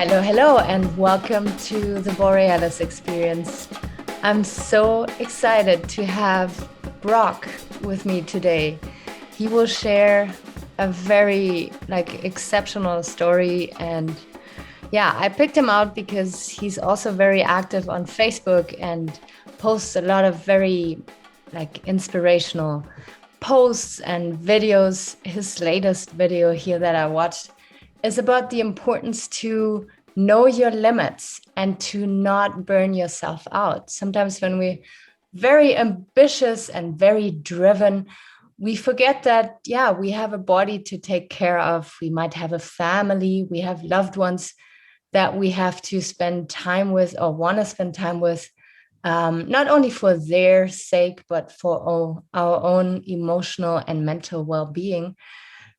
Hello, hello, and welcome to the Borealis Experience. I'm so excited to have Broc with me today. He will share a very exceptional story, and yeah, I picked him out because he's also very active on Facebook and posts a lot of very inspirational posts and videos. His latest video here that I watched is about the importance to know your limits and to not burn yourself out. Sometimes when we're very ambitious and very driven, we forget that, yeah, we have a body to take care of. We might have a family, we have loved ones that we have to spend time with or want to spend time with, not only for their sake, but for our own emotional and mental well being.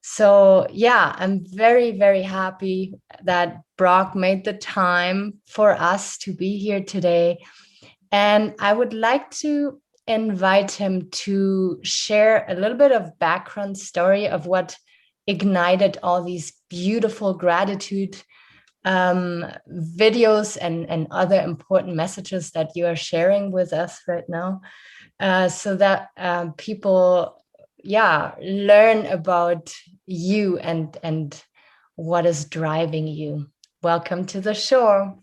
So, yeah, I'm very, very happy that Broc made the time for us to be here today. And I would like to invite him to share a little bit of background story of what ignited all these beautiful gratitude videos and other important messages that you are sharing with us right now, so that people, yeah, learn about you and what is driving you. Welcome to the show.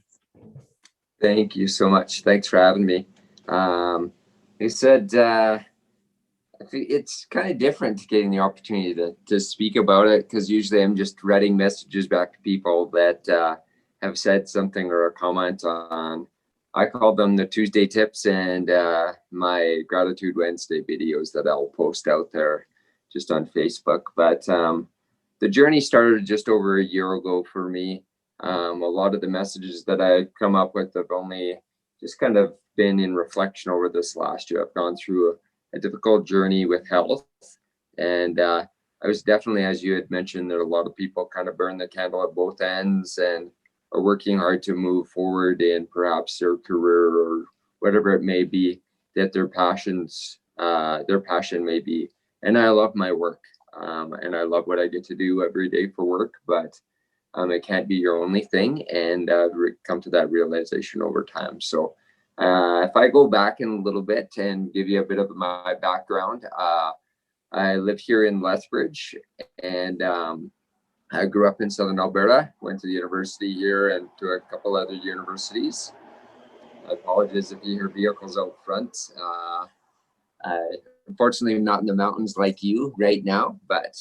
Thank you so much. Thanks for having me. You said it's kind of different getting the opportunity to speak about it, because usually I'm just writing messages back to people that have said something or a comment on. I call them the Tuesday tips and my Gratitude Wednesday videos that I'll post out there just on Facebook. But the journey started just over a year ago for me. A lot of the messages that I come up with have only just kind of been in reflection over this last year. I've gone through a difficult journey with health, and I was definitely, as you had mentioned, there are a lot of people kind of burn the candle at both ends and are working hard to move forward in perhaps their career or whatever it may be that their passion may be. And I love my work, and I love what I get to do every day for work, but it can't be your only thing, and come to that realization over time. So if I go back in a little bit and give you a bit of my background, I live here in Lethbridge, and I grew up in Southern Alberta, went to the university here and to a couple other universities. I apologize if you hear vehicles out front. I, unfortunately, I'm not in the mountains like you right now, but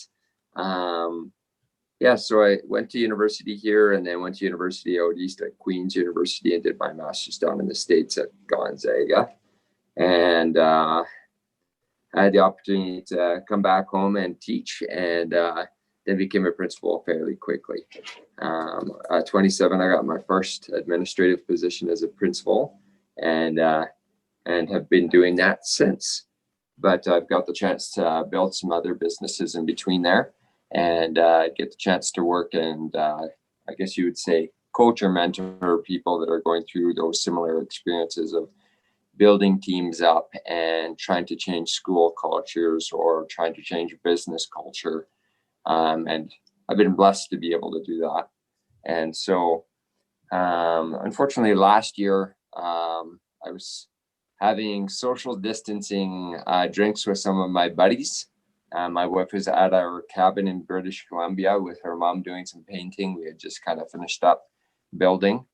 yeah, so I went to university here and then went to university out east at Queen's University and did my master's down in the States at Gonzaga. And I had the opportunity to come back home and teach, and then became a principal fairly quickly. At 27, I got my first administrative position as a principal, and have been doing that since. But I've got the chance to build some other businesses in between there, and get the chance to work and I guess you would say coach or mentor people that are going through those similar experiences of building teams up and trying to change school cultures or trying to change business culture. And I've been blessed to be able to do that. And so, unfortunately, last year, I was having social distancing drinks with some of my buddies. My wife was at our cabin in British Columbia with her mom doing some painting. We had just kind of finished up building,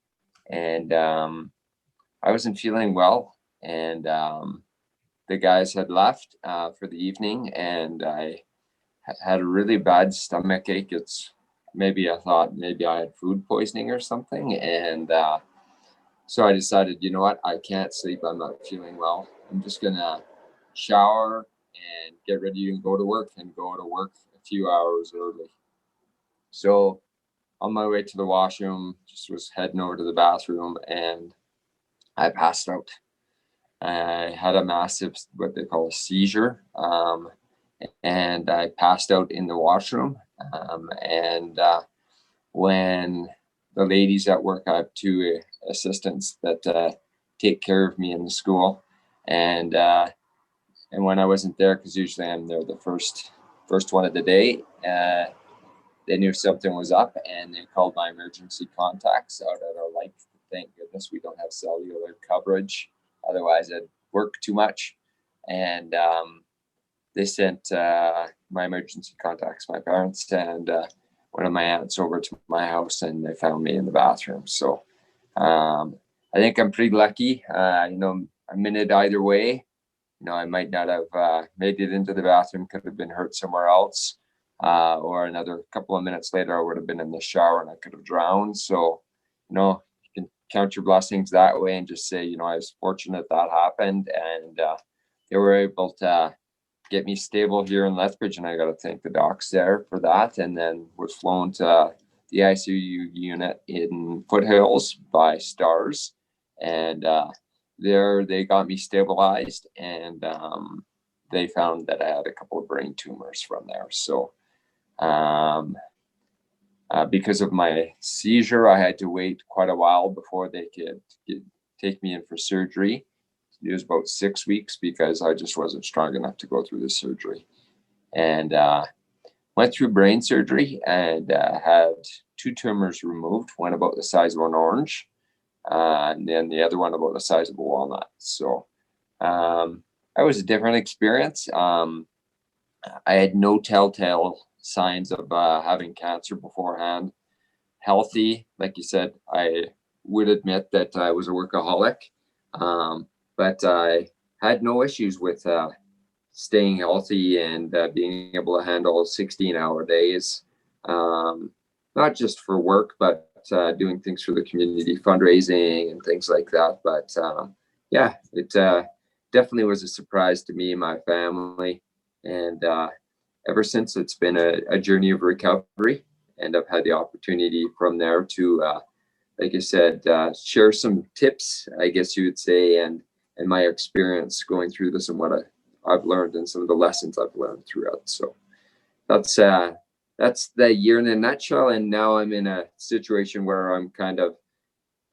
and I wasn't feeling well. And the guys had left for the evening, and I had a really bad stomach ache. I thought maybe I had food poisoning or something. And so I decided, you know what, I can't sleep. I'm not feeling well. I'm just going to shower and get ready and go to work a few hours early. So on my way to the washroom, just was heading over to the bathroom, and I passed out. I had a massive, what they call a seizure, and I passed out in the washroom. And when the ladies at work, I have two assistants that take care of me in the school, and when I wasn't there, because usually I'm there the first one of the day, they knew something was up, and they called my emergency contacts out at our life. Thank goodness we don't have cellular coverage. Otherwise, I'd work too much. And they sent my emergency contacts, my parents, and one of my aunts over to my house, and they found me in the bathroom. So I think I'm pretty lucky. I'm in it either way. I might not have made it into the bathroom, could have been hurt somewhere else. Or another couple of minutes later, I would have been in the shower and I could have drowned. So, you can count your blessings that way and just say, I was fortunate that happened. And they were able to get me stable here in Lethbridge. And I got to thank the docs there for that. And then was flown to the ICU unit in Foothills by Stars. And there they got me stabilized, and they found that I had a couple of brain tumors from there. So because of my seizure, I had to wait quite a while before they could take me in for surgery. It was about 6 weeks because I just wasn't strong enough to go through the surgery. And went through brain surgery and had 2 tumors removed, one about the size of an orange, and then the other one about the size of a walnut. So that was a different experience. I had no telltale signs of having cancer beforehand. Healthy, like you said, I would admit that I was a workaholic, but I had no issues with staying healthy and being able to handle 16-hour days, not just for work, but doing things for the community, fundraising and things like that. But yeah, it definitely was a surprise to me and my family. And ever since, it's been a journey of recovery. And I've had the opportunity from there to, like I said, share some tips, I guess you would say, and my experience going through this and what I've learned and some of the lessons I've learned throughout. So that's the year in a nutshell. And now I'm in a situation where I'm kind of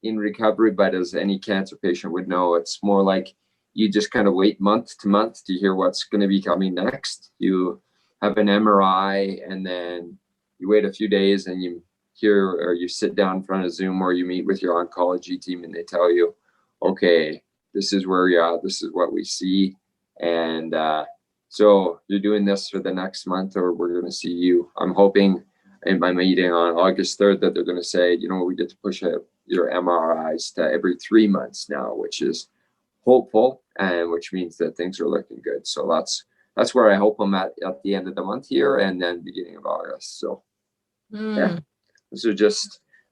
in recovery, but as any cancer patient would know, it's more like you just kind of wait month to month to hear what's going to be coming next. You have an MRI, and then you wait a few days and you hear, or you sit down in front of Zoom, or you meet with your oncology team and they tell you, okay, this is where you're at, this is what we see. And so you're doing this for the next month, or we're going to see you. I'm hoping in my meeting on August 3rd that they're going to say, we get to push your MRIs to every 3 months now, which is hopeful, and which means that things are looking good. So that's where I hope I'm at the end of the month here, and then beginning of August. So yeah,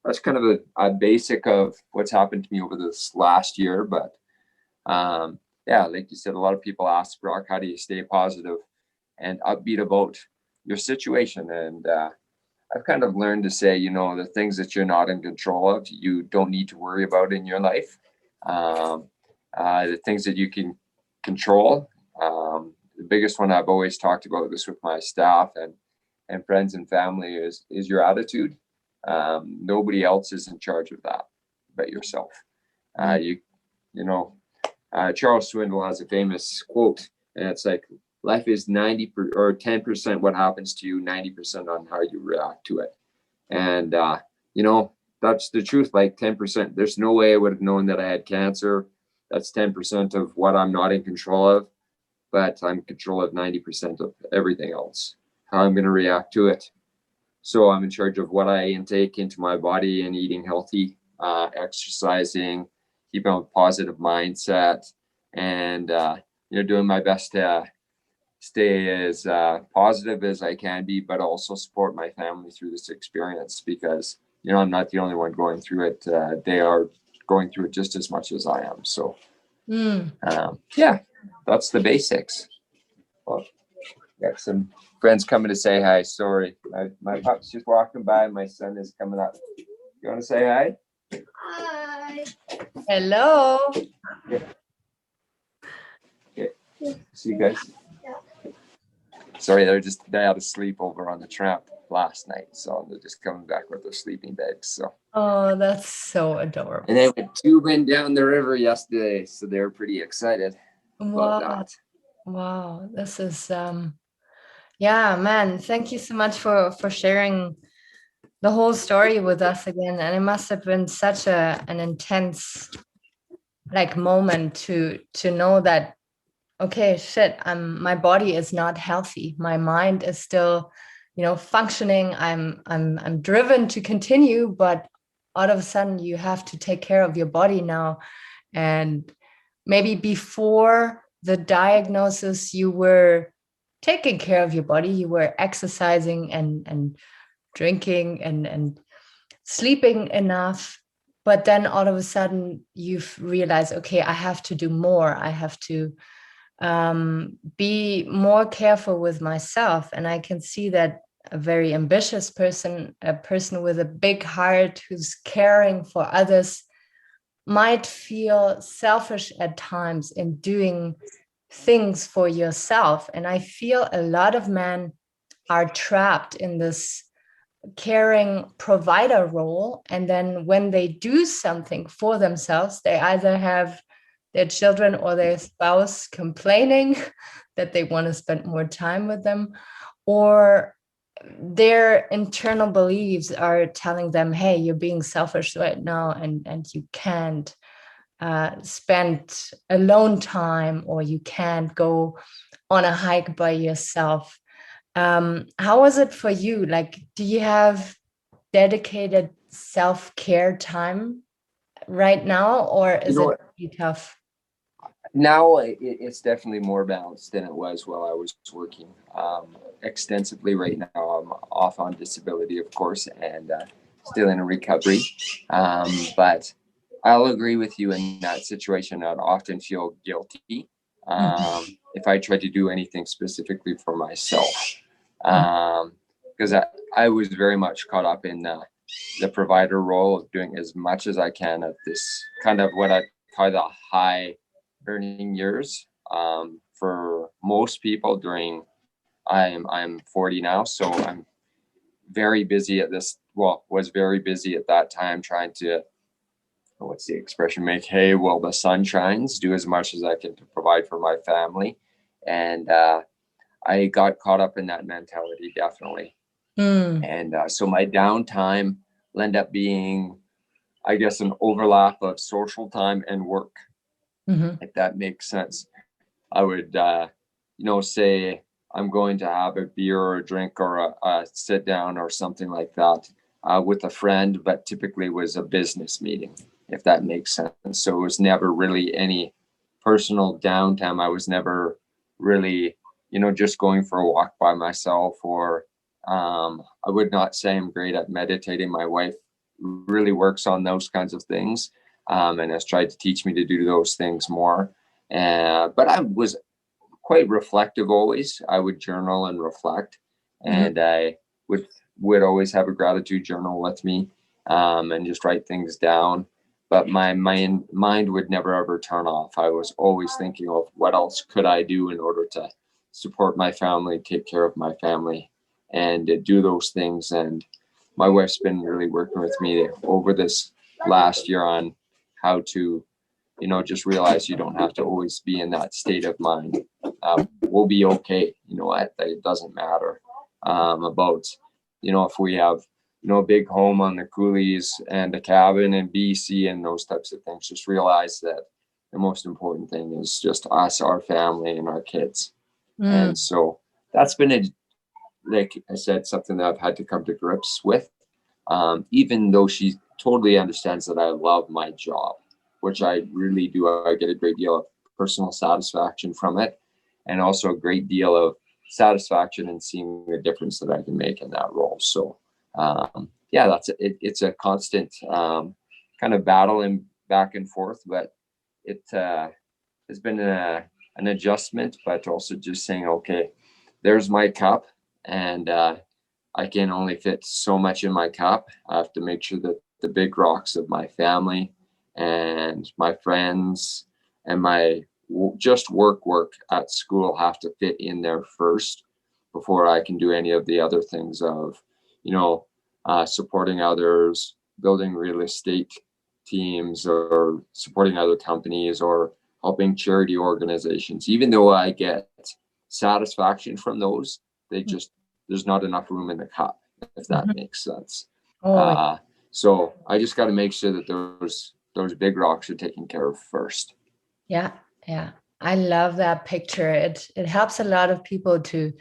that's kind of a basic of what's happened to me over this last year. But yeah, like you said, a lot of people ask, Broc, how do you stay positive and upbeat about your situation? And I've kind of learned to say, the things that you're not in control of, you don't need to worry about in your life. The things that you can control, the biggest one I've always talked about this with my staff and friends and family is your attitude. Nobody else is in charge of that but yourself. Charles Swindoll has a famous quote, and it's like, life is 10% what happens to you, 90% on how you react to it. And that's the truth. Like 10%, there's no way I would have known that I had cancer. That's 10% of what I'm not in control of, but I'm in control of 90% of everything else, how I'm going to react to it. So I'm in charge of what I intake into my body and eating healthy, exercising, keeping a positive mindset, and doing my best to stay as positive as I can be, but also support my family through this experience, because I'm not the only one going through it. They are going through it just as much as I am. So yeah, that's the basics. Well, got some friends coming to say hi. Sorry, my pup's just walking by. My son is coming up. You want to say hi? Hi. Hello. Yeah. Okay. See you guys. Yeah. Sorry, they had a sleepover on the tramp last night, so they're just coming back with their sleeping bags. So. Oh, that's so adorable. And they went tubing down the river yesterday, so they're pretty excited about that. Wow, this is yeah, man. Thank you so much for sharing the whole story with us again, and it must have been such an intense like moment to know that okay, shit, my body is not healthy. My mind is still, functioning. I'm driven to continue, but all of a sudden you have to take care of your body now. And maybe before the diagnosis, you were taking care of your body, you were exercising and drinking and sleeping enough. But then all of a sudden you've realized, okay, I have to do more. I have to be more careful with myself. And I can see that a very ambitious person, a person with a big heart who's caring for others, might feel selfish at times in doing things for yourself. And I feel a lot of men are trapped in this caring provider role. And then when they do something for themselves, they either have their children or their spouse complaining that they want to spend more time with them, or their internal beliefs are telling them, hey, you're being selfish right now, and you can't spend alone time, or you can't go on a hike by yourself. How was it for you? Like, do you have dedicated self-care time right now, or You is know it what? pretty tough? Now it's definitely more balanced than it was while I was working extensively. Right now, I'm off on disability, of course, and still in a recovery. But I'll agree with you in that situation. I'd often feel guilty if I tried to do anything specifically for myself, because I was very much caught up in the provider role of doing as much as I can at this kind of what I call the high earning years. For most people during I'm 40 now, so I'm very busy at this. Well, was very busy at that time trying to, what's the expression, make hay while the sun shines, do as much as I can to provide for my family. And I got caught up in that mentality, definitely. Mm. And so my downtime will end up being, I guess, an overlap of social time and work, Mm-hmm. if that makes sense. I would, say I'm going to have a beer or a drink or a sit down or something like that with a friend, but typically was a business meeting, if that makes sense. So it was never really any personal downtime. I was never really, just going for a walk by myself, or I would not say I'm great at meditating. My wife really works on those kinds of things and has tried to teach me to do those things more. But I was quite reflective always. I would journal and reflect, Mm-hmm. and I would always have a gratitude journal with me, and just write things down. But my mind would never ever turn off. I was always thinking of what else could I do in order to support my family, take care of my family, and do those things. And my wife's been really working with me over this last year on how to, just realize you don't have to always be in that state of mind. We'll be okay. You know what? It doesn't matter about, if we have, a big home on the coulees and a cabin in BC and those types of things. Just realize that the most important thing is just us, our family, and our kids. Mm. And so that's been like I said, something that I've had to come to grips with. Even though she totally understands that I love my job, which I really do. I get a great deal of personal satisfaction from it, and also a great deal of satisfaction in seeing the difference that I can make in that role. So, yeah, that's it. It's a constant kind of battle and back and forth, but it has been an adjustment, but also just saying, okay, there's my cup, and I can only fit so much in my cup. I have to make sure that the big rocks of my family and my friends and my just work at school have to fit in there first before I can do any of the other things of, supporting others, building real estate teams, or supporting other companies, or helping charity organizations. Even though I get satisfaction from those, they just there's not enough room in the cup, if that Mhm. makes sense. Oh, So I just got to make sure that those big rocks are taken care of first. yeah, yeah. I love that picture. It helps a lot of people to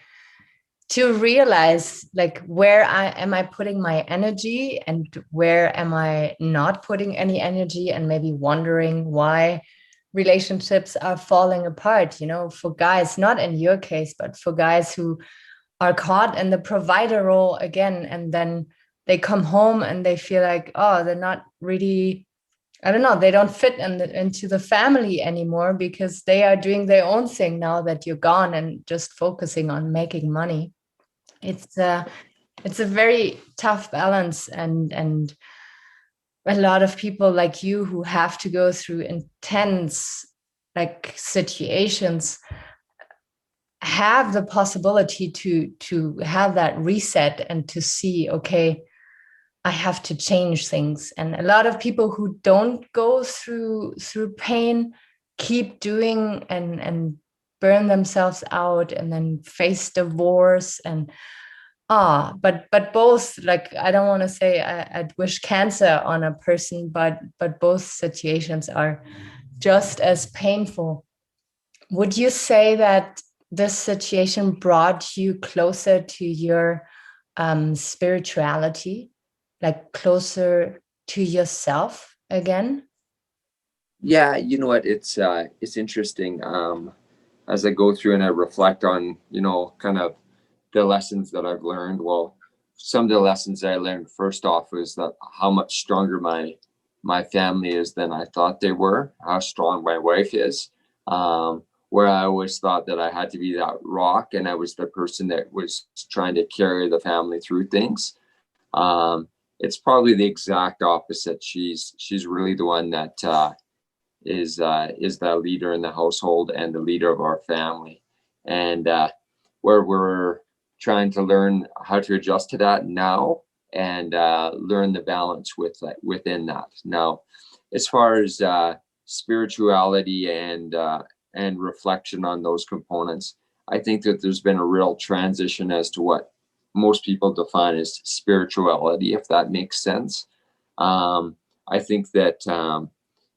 realize, like, where am I putting my energy and where am I not putting any energy, and maybe wondering why relationships are falling apart, for guys, not in your case, but for guys who are caught in the provider role again, and then they come home and they feel like, oh, they're not really, I don't know, they don't fit into the family anymore because they are doing their own thing now that you're gone and just focusing on making money. It's a very tough balance, and a lot of people like you who have to go through intense, like, situations have the possibility to have that reset and to see, okay, I have to change things. And a lot of people who don't go through pain keep doing and burn themselves out and then face divorce. And but both, like, I don't want to say I'd wish cancer on a person, but both situations are just as painful. Would you say that this situation brought you closer to your spirituality, like closer to yourself again? Yeah, you know what? It's interesting. As I go through and I reflect on, kind of the lessons that I've learned. Well, some of the lessons I learned first off was that how much stronger my family is than I thought they were. How strong my wife is. Where I always thought that I had to be that rock, and I was the person that was trying to carry the family through things. It's probably the exact opposite. She's really the one that is the leader in the household and the leader of our family, and where we're trying to learn how to adjust to that now, and learn the balance within that. Now, as far as spirituality and reflection on those components, I think that there's been a real transition as to what most people define as spirituality, if that makes sense. I think that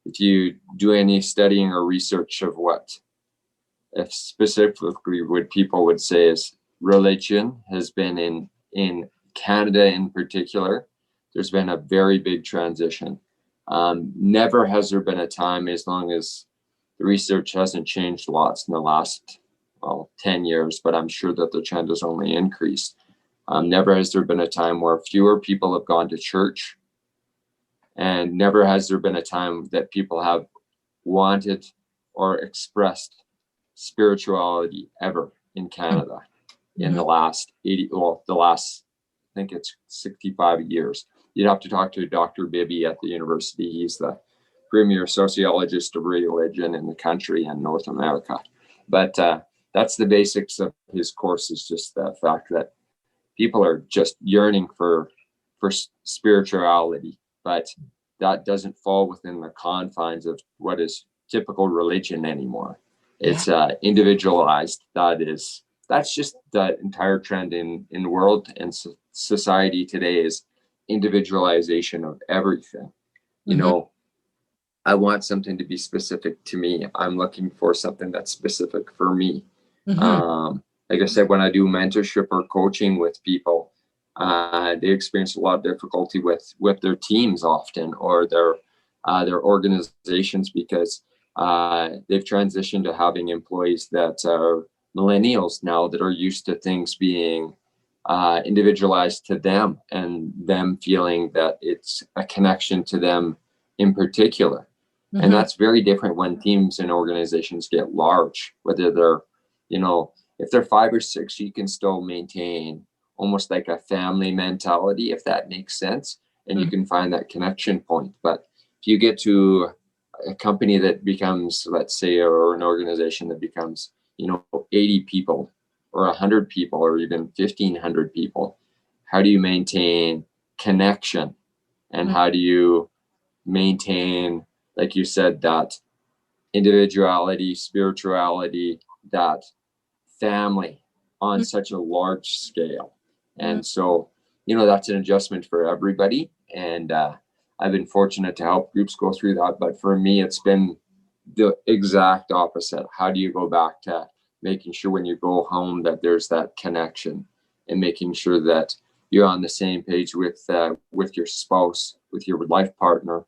if you do any studying or research of what, if specifically what people would say is religion, has been in Canada in particular, there's been a very big transition. Never has there been a time, as long as the research hasn't changed lots in the last 10 years, but I'm sure that the trend has only increased. Never has there been a time where fewer people have gone to church, and never has there been a time that people have wanted or expressed spirituality ever in Canada in the last I think it's 65 years. You'd have to talk to Dr. Bibby at the university. He's the premier sociologist of religion in the country and North America. But that's the basics of his course, is just the fact that people are just yearning for spirituality, but that doesn't fall within the confines of what is typical religion anymore. It's individualized. That's just the entire trend in the world and society today, is individualization of everything. I want something to be specific to me. I'm looking for something that's specific for me. Like I said, when I do mentorship or coaching with people, they experience a lot of difficulty with their teams often, or their organizations, because they've transitioned to having employees that are millennials now, that are used to things being individualized to them, and them feeling that it's a connection to them in particular. And that's very different when teams and organizations get large, whether they're, if they're 5 or 6, you can still maintain almost like a family mentality, if that makes sense. And you can find that connection point. But if you get to a company that becomes, let's say, or an organization that becomes, 80 people or 100 people or even 1,500 people, how do you maintain connection? And how do you maintain, like you said, that individuality, spirituality, that family on such a large scale? And so that's an adjustment for everybody. And I've been fortunate to help groups go through that. But for me, it's been the exact opposite. How do you go back to making sure when you go home that there's that connection, and making sure that you're on the same page with your spouse, with your life partner,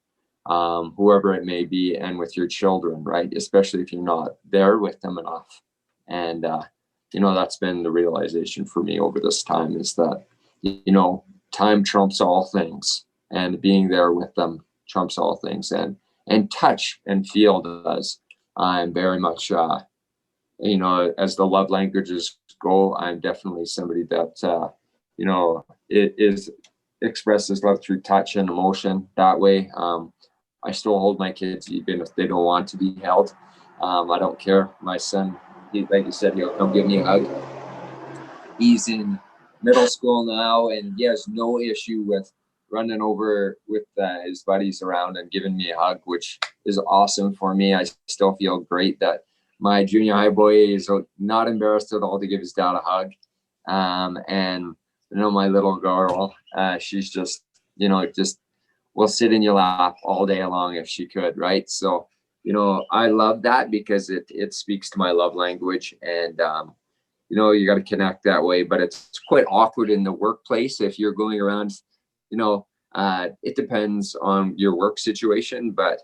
whoever it may be, and with your children, right? Especially if you're not there with them enough. And that's been the realization for me over this time, is that time trumps all things, and being there with them trumps all things, and touch and feel does. I'm very much as the love languages go, I'm definitely somebody that it is expresses love through touch and emotion that way. I still hold my kids even if they don't want to be held. I don't care. My son, like you said, he'll come give me a hug. He's in middle school now, and he has no issue with running over with his buddies around and giving me a hug, which is awesome for me. I still feel great that my junior high boy is not embarrassed at all to give his dad a hug. And my little girl, she's just will sit in your lap all day long if she could, right? So, I love that because it speaks to my love language. And you got to connect that way. But it's quite awkward in the workplace if you're going around, it depends on your work situation, but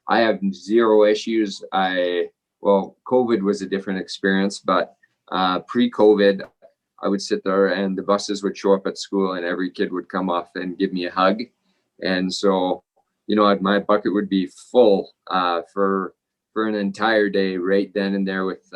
I have zero issues. COVID was a different experience, but pre-COVID, I would sit there and the buses would show up at school and every kid would come off and give me a hug. And so, my bucket would be full for an entire day right then and there with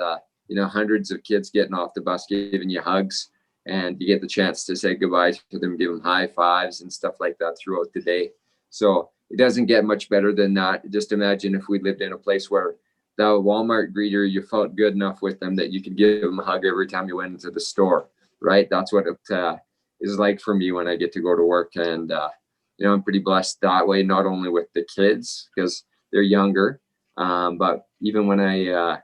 hundreds of kids getting off the bus, giving you hugs, and you get the chance to say goodbye to them, give them high fives and stuff like that throughout the day. So it doesn't get much better than that. Just imagine if we lived in a place where the Walmart greeter, you felt good enough with them that you could give them a hug every time you went into the store, right? That's what it is like for me when I get to go to work. And, I'm pretty blessed that way, not only with the kids because they're younger, but even when I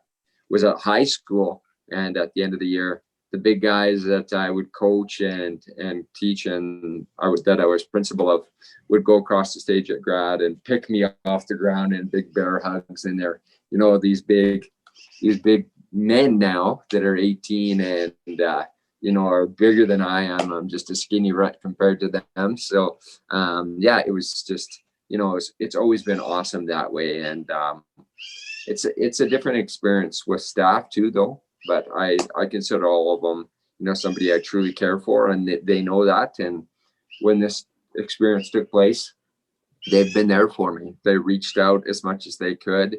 was at high school and at the end of the year, the big guys that I would coach and teach and I was principal of would go across the stage at grad and pick me off the ground and big bear hugs in there. These big men now that are 18 and are bigger than I am. I'm just a skinny rat compared to them. So it was just it's always been awesome that way. And it's a different experience with staff too, though. But I consider all of them, somebody I truly care for, and they know that. And when this experience took place, they've been there for me. They reached out as much as they could.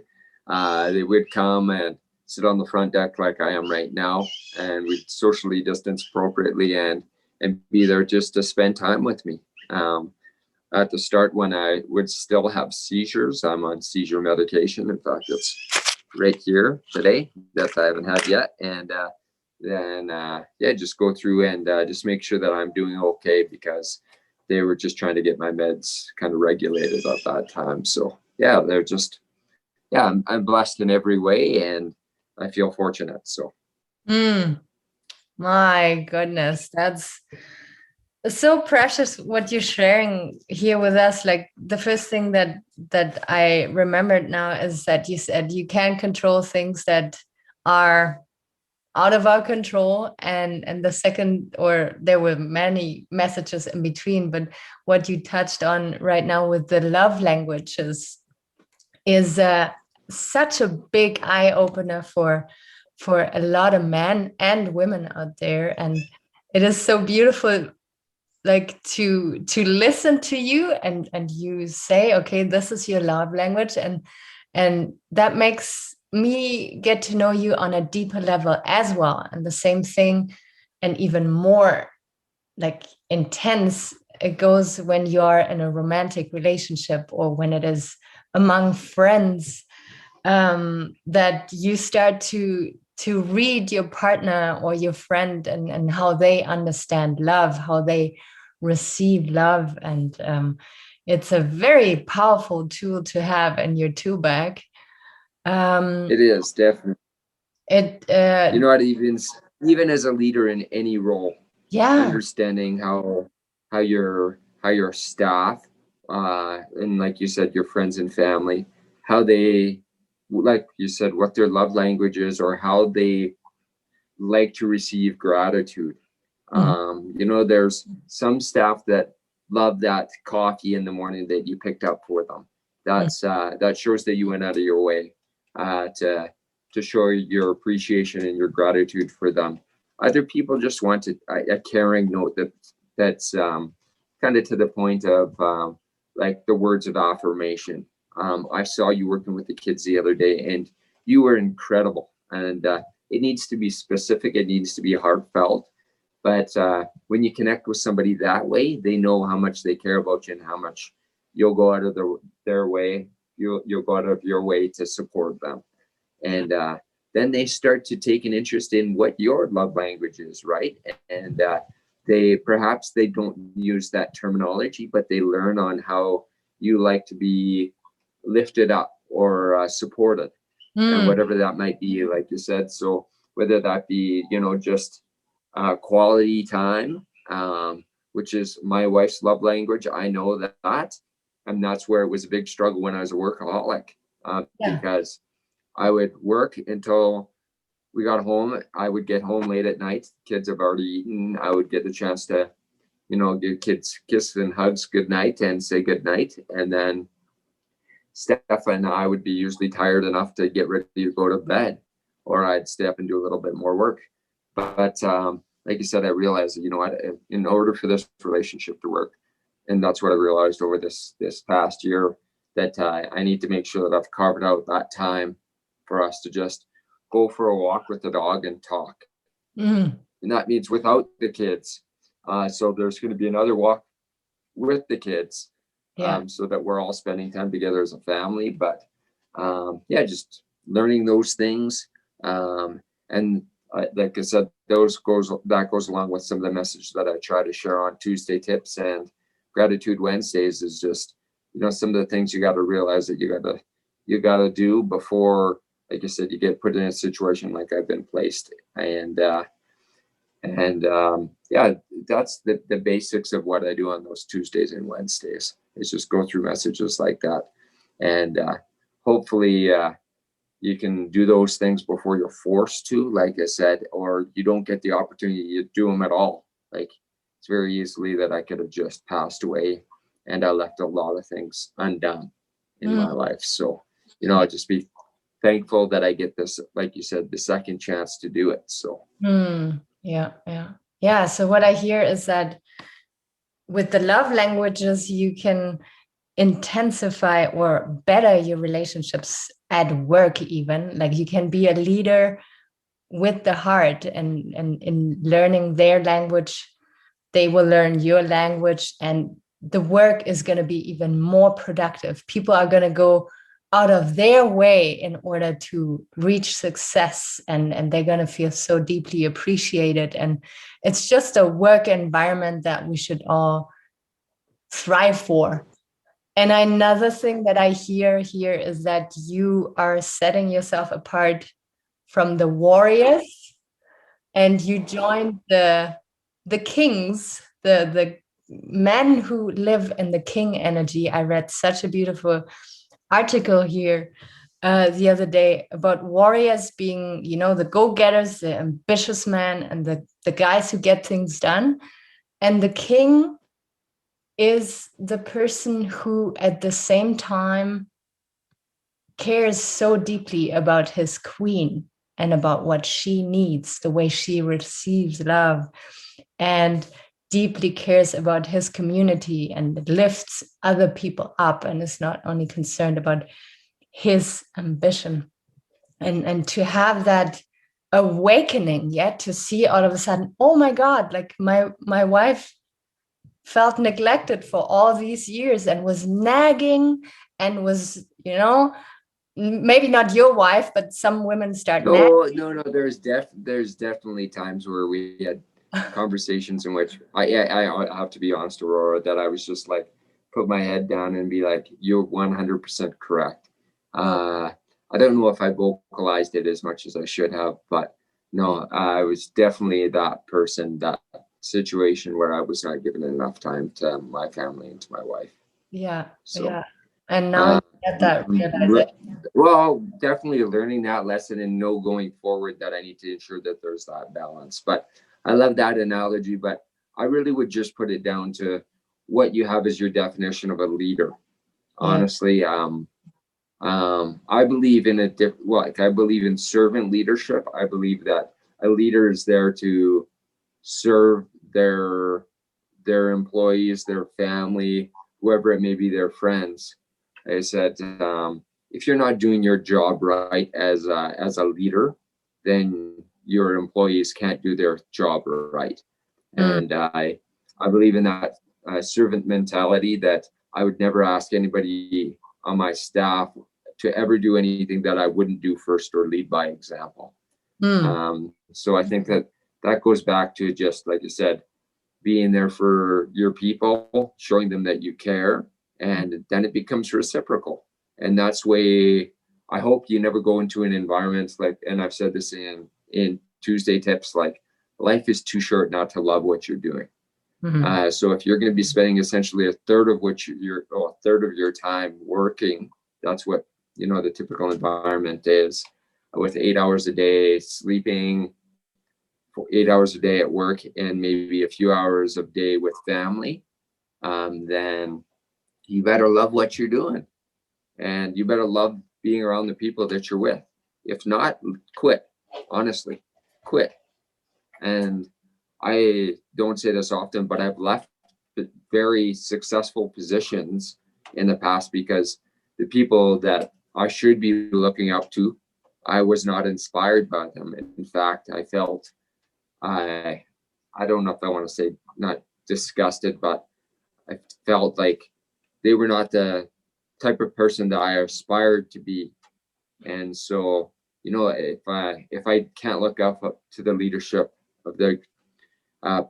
They would come and sit on the front deck like I am right now, and we'd socially distance appropriately and be there just to spend time with me. At the start, when I would still have seizures, I'm on seizure medication. In fact, it's right here today that I haven't had yet. And then just go through and just make sure that I'm doing okay, because they were just trying to get my meds kind of regulated at that time. So they're just, I'm blessed in every way and I feel fortunate. So. My goodness, that's so precious what you're sharing here with us. Like the first thing that I remembered now is that you said you can't control things that are out of our control, and the second, or there were many messages in between, but what you touched on right now with the love languages is such a big eye opener for a lot of men and women out there. And it is so beautiful, like to listen to you and you say, okay, this is your love language, and that makes me get to know you on a deeper level as well. And the same thing, and even more like intense, it goes when you're in a romantic relationship or when it is among friends, that you start to read your partner or your friend and how they understand love, how they receive love. And it's a very powerful tool to have in your tool bag. It is definitely. What, even as a leader in any role, understanding how how your staff, and like you said, your friends and family, how they, like you said, what their love language is, or how they like to receive gratitude. There's some staff that love that coffee in the morning that you picked up for them. That shows that you went out of your way to show your appreciation and your gratitude for them. Other people just want a caring note that's kind of to the point of like the words of affirmation. I saw you working with the kids the other day, and you were incredible. And it needs to be specific. It needs to be heartfelt. But when you connect with somebody that way, they know how much they care about you and how much you'll go out of their way. You'll go out of your way to support them. And then they start to take an interest in what your love language is, right? And they don't use that terminology, but they learn on how you like to be lifted up or supported, and whatever that might be, like you said. So whether that be, just quality time, which is my wife's love language. I know that, and that's where it was a big struggle when I was a workaholic, because I would work until we got home. I would get home late at night. Kids have already eaten. I would get the chance to, give kids kisses and hugs good night and say good night. And then Steph and I would be usually tired enough to get ready to go to bed, or I'd stay up and do a little bit more work. But like you said, I realized that, what, in order for this relationship to work, and that's what I realized over this past year, that I need to make sure that I've carved out that time for us to just go for a walk with the dog and talk. And that means without the kids. So there's going to be another walk with the kids, so that we're all spending time together as a family. But just learning those things. And like I said, that goes along with some of the messages that I try to share on Tuesday tips and Gratitude Wednesdays, is just, some of the things you got to realize that you got to do before, like I said, you get put in a situation like I've been placed. And that's the basics of what I do on those Tuesdays and Wednesdays, is just go through messages like that. And hopefully you can do those things before you're forced to, like I said, or you don't get the opportunity to do them at all. Like, it's very easily that I could have just passed away, and I left a lot of things undone in my life. So, I'll just be thankful that I get this, like you said, the second chance to do it. So yeah. So what I hear is that with the love languages, you can intensify or better your relationships at work. Even, like, you can be a leader with the heart, and in learning their language, they will learn your language, and the work is going to be even more productive. People are going to go out of their way in order to reach success, and they're going to feel so deeply appreciated. And it's just a work environment that we should all thrive for. And another thing that I hear here is that you are setting yourself apart from the warriors, and you joined the kings, the men who live in the king energy. I read such a beautiful article here the other day about warriors being, the go-getters, the ambitious men, and the guys who get things done. And the king is the person who at the same time cares so deeply about his queen and about what she needs, the way she receives love, and deeply cares about his community and lifts other people up, and is not only concerned about his ambition. And to have that awakening, yet to see all of a sudden, oh my God, like my wife felt neglected for all these years and was nagging and was, maybe not your wife, but some women start nagging. No. There's definitely times where we had conversations in which I have to be honest, Aurora, that I was just like, put my head down and be like, you're 100% correct. I don't know if I vocalized it as much as I should have, but no, I was definitely that person that situation where I was not given enough time to my family and to my wife. Yeah. So, Yeah. And now you get that realization. well, definitely learning that lesson and know going forward that I need to ensure that there's that balance. But I love that analogy, but I really would just put it down to what you have as your definition of a leader. Honestly, I believe in I believe in servant leadership. I believe that a leader is there to serve their employees, their family, whoever it may be, their friends. I said, if you're not doing your job right as a leader, then your employees can't do their job right. And I believe in that servant mentality, that I would never ask anybody on my staff to ever do anything that I wouldn't do first or lead by example. So I think that goes back to, just like you said, being there for your people, showing them that you care, and then it becomes reciprocal. And that's way I hope you never go into an environment like, and I've said this in Tuesday tips, like, life is too short not to love what you're doing. So if you're going to be spending essentially a third of your time working, that's what, the typical environment is, with 8 hours a day sleeping, 8 hours a day at work, and maybe a few hours a day with family, then you better love what you're doing, and you better love being around the people that you're with. If not, quit. Honestly, quit. And I don't say this often, but I've left very successful positions in the past because the people that I should be looking up to, I was not inspired by them. In fact, I felt, I don't know if I want to say not disgusted, but I felt like they were not the type of person that I aspired to be. And so, if I can't look up to the leadership of the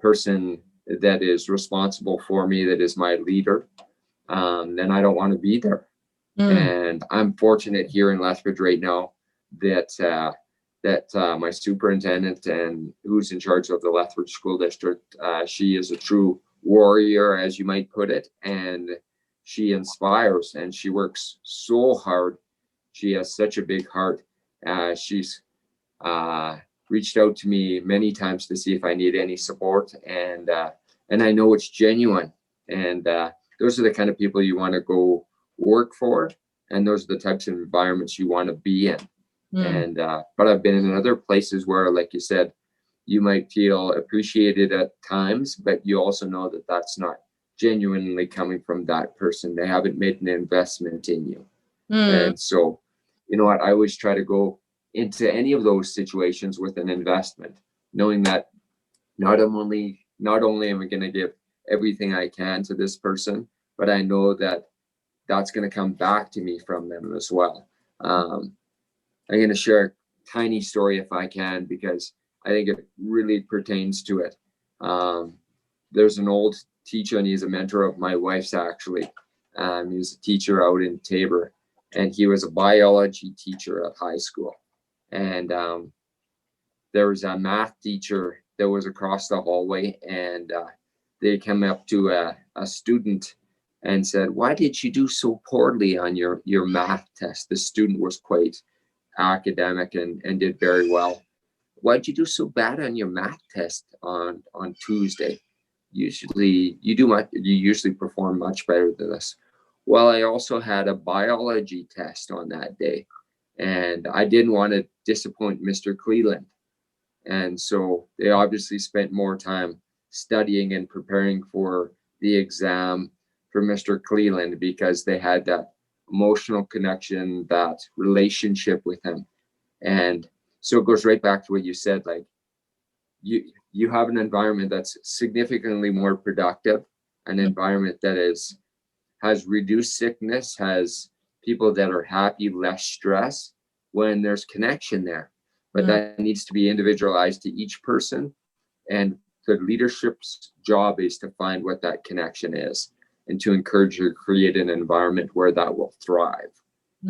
person that is responsible for me, that is my leader, then I don't want to be there. And I'm fortunate here in Lethbridge right now that my superintendent, and who's in charge of the Lethbridge School District, she is a true warrior, as you might put it, and she inspires, and she works so hard. She has such a big heart. She's reached out to me many times to see if I need any support, and I know it's genuine. And those are the kind of people you want to go work for, and those are the types of environments you want to be in. And but I've been in other places where, like you said, you might feel appreciated at times, but you also know that that's not genuinely coming from that person. They haven't made an investment in you. And so, you know what, I always try to go into any of those situations with an investment, knowing that not only am I going to give everything I can to this person, but I know that that's going to come back to me from them as well. I'm going to share a tiny story if I can, because I think it really pertains to it. There's an old teacher, and he's a mentor of my wife's, actually. He was a teacher out in Tabor, and he was a biology teacher at high school. And there was a math teacher that was across the hallway, and they came up to a student and said, "Why did you do so poorly on your math test?" The student was quite academic and did very well. "Why'd you do so bad on your math test on Tuesday? You usually perform much better than this." "Well, I also had a biology test on that day, and I didn't want to disappoint Mr. Cleland." And so they obviously spent more time studying and preparing for the exam for Mr. Cleland, because they had that emotional connection, that relationship with him. And so it goes right back to what you said, like, you have an environment that's significantly more productive, an environment that has reduced sickness, has people that are happy, less stress, when there's connection there. But that needs to be individualized to each person, and the leadership's job is to find what that connection is, and to encourage or create an environment where that will thrive.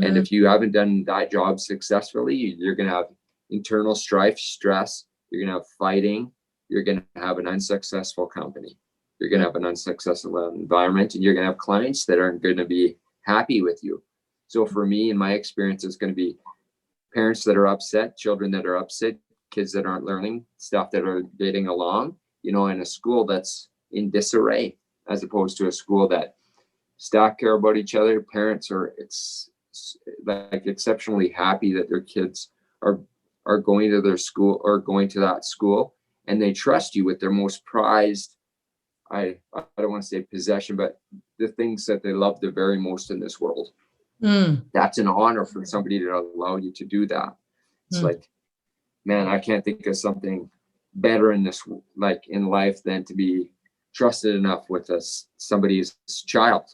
And if you haven't done that job successfully, you're going to have internal strife, stress, you're going to have fighting, you're going to have an unsuccessful company. You're going to have an unsuccessful environment, and you're going to have clients that aren't going to be happy with you. So for me, in my experience, it's going to be parents that are upset, children that are upset, kids that aren't learning, staff that are getting along, in a school that's in disarray, as opposed to a school that staff care about each other. Parents are like exceptionally happy that their kids are going to their school or going to that school, and they trust you with their most prized, I don't want to say possession, but the things that they love the very most in this world. That's an honor for somebody to allow you to do that. It's like, man, I can't think of something better in this, like in life, than to be trusted enough with somebody's child.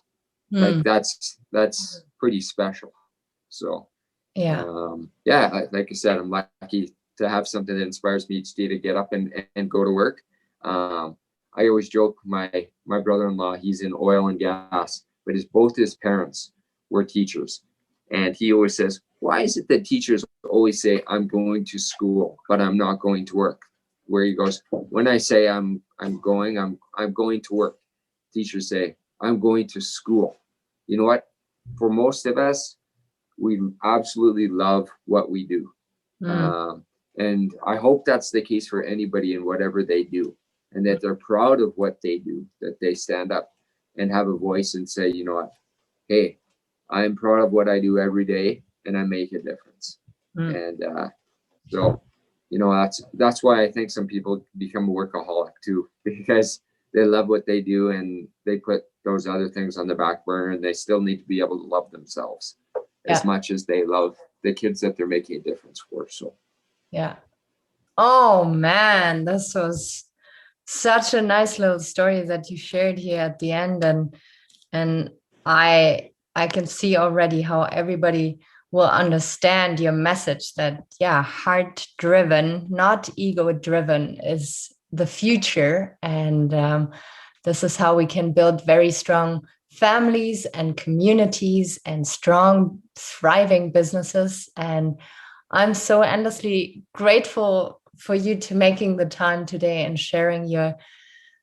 Like that's pretty special. So like I said, I'm lucky to have something that inspires me each day to get up and go to work. I always joke, my brother-in-law, he's in oil and gas, but both his parents were teachers. And he always says, why is it that teachers always say, I'm going to school, but I'm not going to work? Where he goes, when I say I'm going to work, teachers say, I'm going to school. You know what? For most of us, we absolutely love what we do. And I hope that's the case for anybody in whatever they do, and that they're proud of what they do, that they stand up and have a voice and say, you know what, hey, I'm proud of what I do every day, and I make a difference. And so, that's why I think some people become a workaholic too, because they love what they do and they put those other things on the back burner, and they still need to be able to love themselves as much as they love the kids that they're making a difference for. So, yeah. Oh man, this was such a nice little story that you shared here at the end, and I can see already how everybody will understand your message that heart driven, not ego driven, is the future, and this is how we can build very strong families and communities and strong thriving businesses. And I'm so endlessly grateful for you to making the time today and sharing your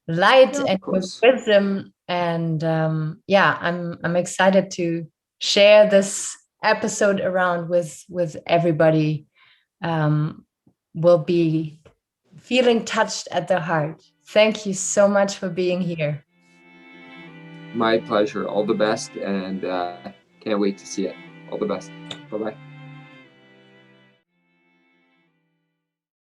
light and your wisdom. And I'm excited to share this episode around with everybody. Will be feeling touched at the heart. Thank you so much for being here. My pleasure. All the best, and can't wait to see it. All the best. Bye-bye.